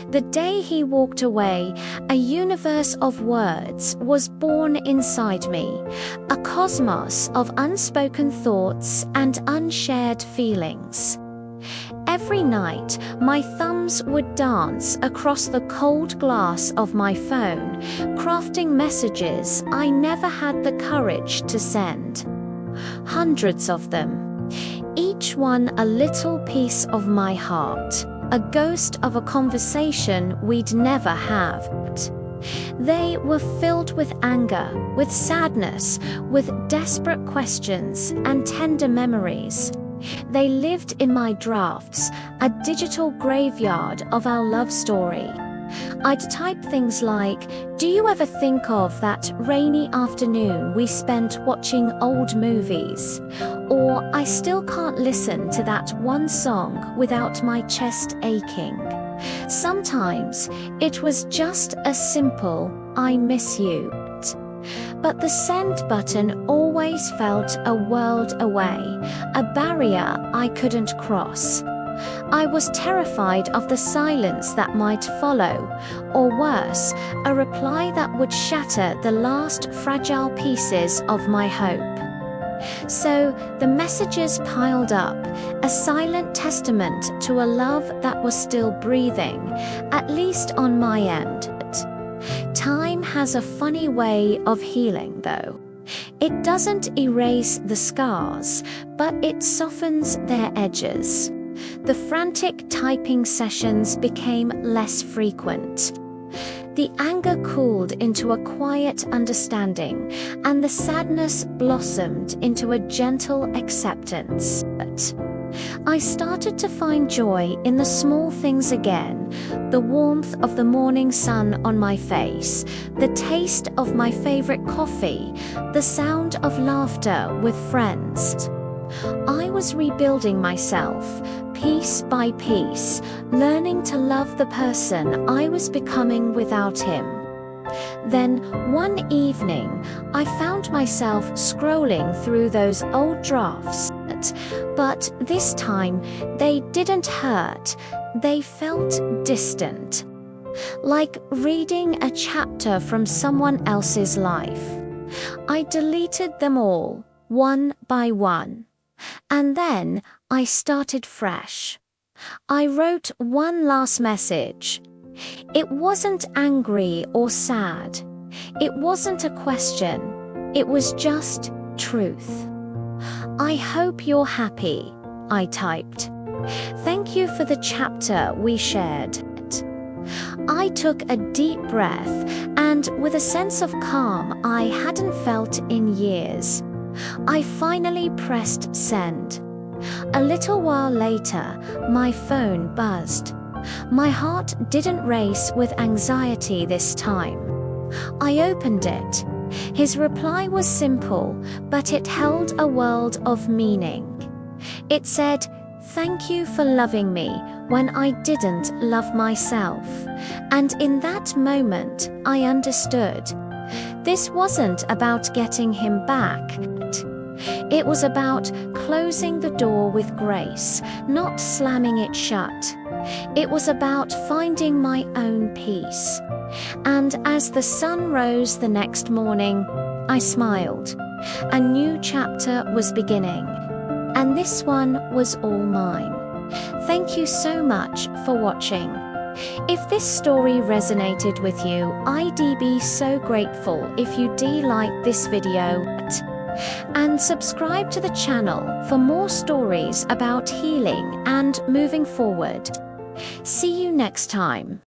The day he walked away, a universe of words was born inside me, a cosmos of unspoken thoughts and unshared feelings. Every night, my thumbs would dance across the cold glass of my phone, crafting messages I never had the courage to send. Hundreds of them, each one a little piece of my heart, a ghost of a conversation we'd never have. They were filled with anger, with sadness, with desperate questions and tender memories. They lived in my drafts, a digital graveyard of our love story. I'd type things like, "Do you ever think of that rainy afternoon we spent watching old movies?" Or, "I still can't listen to that one song without my chest aching." Sometimes it was just a simple, "I miss you." But the send button always felt a world away, a barrier I couldn't cross. I was terrified of the silence that might follow, or worse, a reply that would shatter the last fragile pieces of my hope. So the messages piled up, a silent testament to a love that was still breathing, at least on my end. Time has a funny way of healing, though. It doesn't erase the scars, but it softens their edges. The frantic typing sessions became less frequent. The anger cooled into a quiet understanding, and the sadness blossomed into a gentle acceptance. I started to find joy in the small things again, the warmth of the morning sun on my face, the taste of my favorite coffee, the sound of laughter with friends. I was rebuilding myself, piece by piece, learning to love the person I was becoming without him. Then, one evening, I found myself scrolling through those old drafts, but this time they didn't hurt, they felt distant. Like reading a chapter from someone else's life. I deleted them all, one by one. And then I started fresh. I wrote one last message. It wasn't angry or sad. It wasn't a question. It was just truth. "I hope you're happy," I typed. "Thank you for the chapter we shared." I took a deep breath, and with a sense of calm I hadn't felt in years, I finally pressed send. A little while later, my phone buzzed. My heart didn't race with anxiety this time. I opened it. His reply was simple, but it held a world of meaning. It said, "Thank you for loving me when I didn't love myself." And in that moment, I understood. This wasn't about getting him back. It was about closing the door with grace, not slamming it shut. It was about finding my own peace. And as the sun rose the next morning, I smiled. A new chapter was beginning. And this one was all mine. Thank you so much for watching. If this story resonated with you, I'd be so grateful if you like this video. And subscribe to the channel for more stories about healing and moving forward. See you next time.